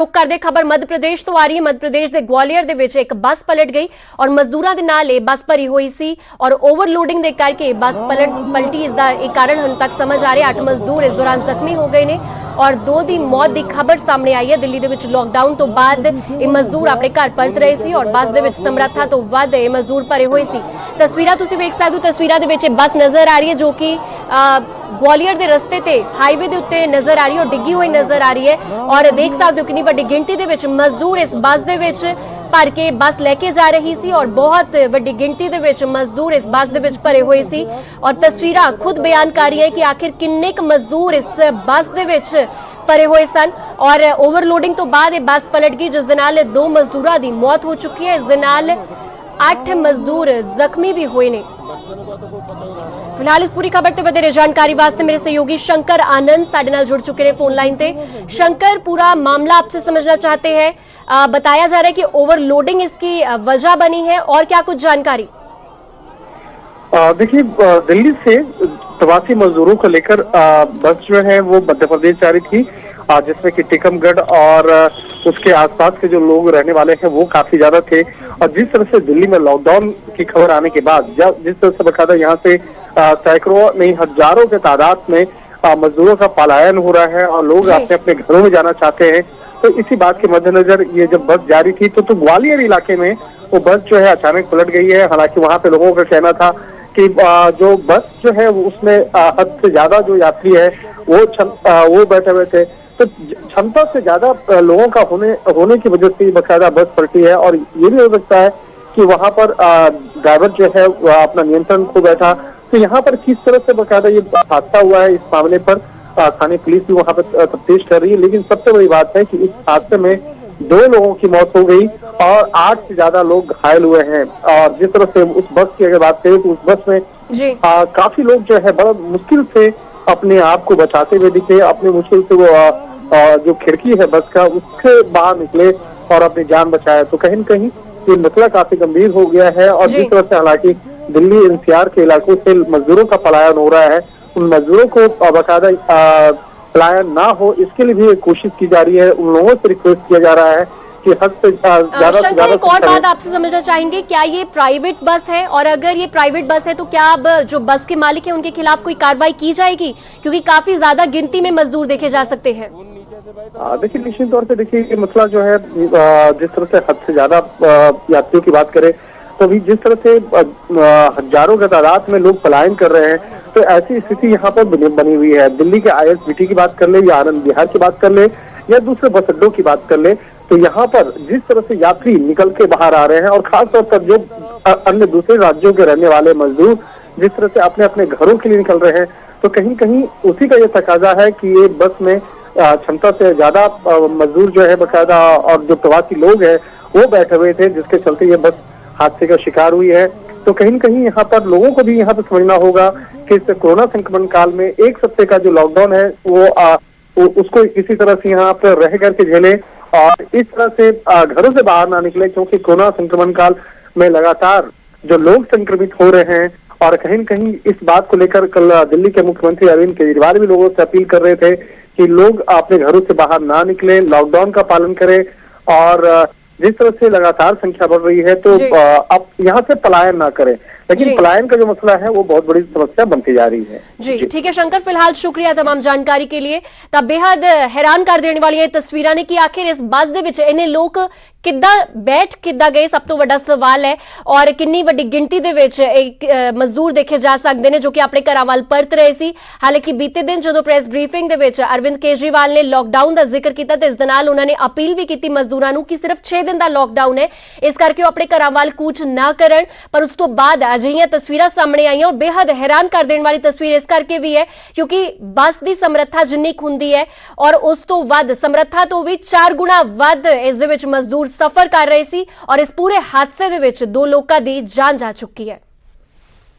रुक ਕਰਦੇ ਖਬਰ ਮੱਧ ਪ੍ਰਦੇਸ਼ ਤੋਂ ਆ ਰਹੀ ਹੈ। ਮੱਧ ਪ੍ਰਦੇਸ਼ ਦੇ ਗਵਾਲੀਅਰ ਦੇ ਵਿੱਚ ਇੱਕ ਬੱਸ ਪਲਟ ਗਈ ਔਰ ਮਜ਼ਦੂਰਾਂ ਦੇ ਨਾਲ ਇਹ ਬੱਸ ਭਰੀ ਹੋਈ ਸੀ ਔਰ ਓਵਰਲੋਡਿੰਗ ਦੇ ਕਰਕੇ ਬੱਸ ਪਲਟੀ। ਇਸ ਦਾ ਇੱਕ ਕਾਰਨ ਹੁਣ ਤੱਕ ਸਮਝ ਆ ਰਿਹਾ। 8 ਮਜ਼ਦੂਰ ਇਸ ਦੌਰਾਨ ਜ਼ਖਮੀ ਹੋ ਗਏ ਨੇ और 2 ਦੀ ਮੌਤ ਦੀ ਖਬਰ ਸਾਹਮਣੇ ਆਈ ਹੈ। ਦਿੱਲੀ ਦੇ ਵਿੱਚ ਲੌਕਡਾਊਨ ਤੋਂ ਬਾਅਦ ਇਹ ਮਜ਼ਦੂਰ ਆਪਣੇ ਘਰ ਪਰਤ ਰਹੇ ਸੀ ਔਰ ਬੱਸ ਦੇ ਵਿੱਚ ਸਮਰੱਥਾ ਤੋਂ ਵੱਧ ਇਹ ਮਜ਼ਦੂਰ ਭਰੇ ਹੋਏ ਸੀ। ਤਸਵੀਰਾਂ ਤੁਸੀਂ ਵੇਖ ਸਕਦੇ ਹੋ। ਤਸਵੀਰਾਂ ਦੇ ਵਿੱਚ ਇਹ ਬੱਸ ਨਜ਼ਰ ਆ ਰਹੀ ਹੈ ਜੋ ਕਿ ग्वालियर के रस्ते ते हाईवे के उत्ते नजर आ रही है और डिग्गी हुई नजर आ रही है और देख सकते हो कितनी बड़ी गिनती दे विच मजदूर इस बस दे विच भर के बस लेके जा रही सी और बहुत वड्डी गिनती दे विच मजदूर इस बस दे विच भरे हुए सी और तस्वीरां खुद बयान कर रही है कि आखिर किन्ने क मजदूर इस बस दे विच भरे हुए सन और ओवरलोडिंग तो बाद ये बस पलट गई जिस दे नाल 2 मजदूरां दी मौत हो चुकी है। इस दे नाल 8 मजदूर जख्मी भी हुए ने। फिलहाल इस पूरी खबर ते वधेरे जानकारी वास्ते मेरे सहयोगी शंकर आनंद साडे नाल जुड़ चुके हैं फोन लाइन ते। शंकर, पूरा मामला आपसे समझना चाहते हैं। बताया जा रहा है कि ओवरलोडिंग इसकी वजह बनी है और क्या कुछ जानकारी? देखिए, दिल्ली से प्रवासी मजदूरों को लेकर बस जो है वो मध्य प्रदेश जा रही थी जिसमें कि टीकमगढ़ और उसके आसपास के जो लोग रहने वाले हैं वो काफी ज्यादा थे और जिस तरह से दिल्ली में लॉकडाउन की खबर आने के बाद जिस तरह से बकायदा यहाँ से सैकड़ों नहीं हजारों के तादाद में मजदूरों का पलायन हो रहा है और लोग अपने अपने घरों में जाना चाहते हैं। तो इसी बात के मद्देनजर ये जब बस जा रही थी तो ग्वालियर इलाके में वो बस जो है अचानक पलट गई है। हालांकि वहां पे लोगों का कहना था कि जो बस जो है उसमें हद से ज्यादा जो यात्री है वो बैठे हुए थे, तो क्षमता से ज्यादा लोगों का होने की वजह से बकायदा बस पलटी है। और ये भी हो सकता है कि वहां पर ड्राइवर जो है अपना नियंत्रण खो बैठा। तो यहाँ पर किस तरह से बकायदा ये हादसा हुआ है, इस मामले पर स्थानीय पुलिस भी वहां पर तफ्तीश कर रही है। लेकिन सबसे बड़ी बात है कि इस हादसे में 2 लोगों की मौत हो गई और 8 से ज्यादा लोग घायल हुए हैं। और जिस तरह से उस बस की अगर बात करें तो उस बस में काफी लोग जो है बड़ा मुश्किल से अपने आप को बचाते हुए दिखे। अपने मुश्किल से वो जो खिड़की है बस का उससे बाहर निकले और अपनी जान बचाए। तो कहीं न कहीं ये मसला काफी गंभीर हो गया है। और जिस तरह से हालांकि दिल्ली एनसीआर के इलाकों से मजदूरों का पलायन हो रहा है, उन मजदूरों को बाकायदा पलायन ना हो इसके लिए भी कोशिश की जा रही है। उन लोगों से रिक्वेस्ट किया जा रहा है कि हद से ज्यादा से ज्यादा। एक और बात आपसे समझना चाहेंगे, क्या ये प्राइवेट बस है और अगर ये प्राइवेट बस है तो क्या अब जो बस के मालिक है उनके खिलाफ कोई कार्रवाई की जाएगी, क्योंकि काफी ज्यादा गिनती में मजदूर देखे जा सकते हैं? देखिए, निश्चित तौर पे देखिए ये मसला जो है जिस तरह से हद से ज्यादा यात्रियों की बात करें तो अभी जिस तरह से हजारों के तादाद में लोग पलायन कर रहे हैं तो ऐसी स्थिति यहाँ पर बनी हुई है। दिल्ली के ISBT की बात कर ले या आनंद विहार की बात कर ले या दूसरे बस अड्डों की बात कर ले, तो यहाँ पर जिस तरह से यात्री निकल के बाहर आ रहे हैं और खासतौर पर जो अन्य दूसरे राज्यों के रहने वाले मजदूर जिस तरह से अपने अपने घरों के लिए निकल रहे हैं, तो कहीं कहीं उसी का ये तकाजा है कि ये बस में क्षमता से ज्यादा मजदूर जो है बकायदा और जो प्रवासी लोग हैं वो बैठे हुए थे, जिसके चलते ये बस हादसे का शिकार हुई है। तो कहीं न कहीं यहाँ पर लोगों को भी यहाँ पर समझना होगा कि इस कोरोना संक्रमण काल में 1 सप्ताह का जो लॉकडाउन है वो उसको इसी तरह से यहाँ पर रह करके झेले और इस तरह से घरों से बाहर ना निकले, क्योंकि कोरोना संक्रमण काल में लगातार जो लोग संक्रमित हो रहे हैं। और कहीं न कहीं इस बात को लेकर कल दिल्ली के मुख्यमंत्री अरविंद केजरीवाल भी लोगों से अपील कर रहे थे कि लोग अपने घरों से बाहर ना निकले, लॉकडाउन का पालन करें। और जिस तरह से लगातार संख्या बढ़ रही है तो अब यहाँ से पलायन ना करें, लेकिन पलायन का जो मसला है वो बहुत बड़ी समस्या बनती जा रही है। जी ठीक है शंकर, फिलहाल शुक्रिया तमाम जानकारी के लिए। तब बेहद हैरान कर देने वाली तस्वीरां ने कि आखिर इस बस दे विच इन्ने लोग किद्दां बैठ किद्दां गए, सब तो बड़ा सवाल है। और कितनी बड़ी गिनती दे विच एक मजदूर देखे जा सकते हैं जो कि अपने घरां वाल परत रहे सी। हालांकि बीते दिन जो प्रेस ब्रीफिंग दे विच अरविंद केजरीवाल ने लॉकडाउन का जिक्र किया तो इस दे नाल उन्होंने अपील भी की मजदूरां नूं कि सिर्फ 6 दिन का लॉकडाउन है, इस करके अपने घरां वाल कूच ना करन। पर उस तो बाद अजिहियां तस्वीरां सामने आईयां और बेहद हैरान कर देने वाली तस्वीर इस करके भी है क्योंकि बस की समर्था जिन्नी हुंदी है और उस तो वध समर्था तो भी 4 गुणा वध इस दे विच मजदूर सफर कर रहे सी और इस पूरे हादसे दे विच 2 लोकां दी जान जा चुकी है।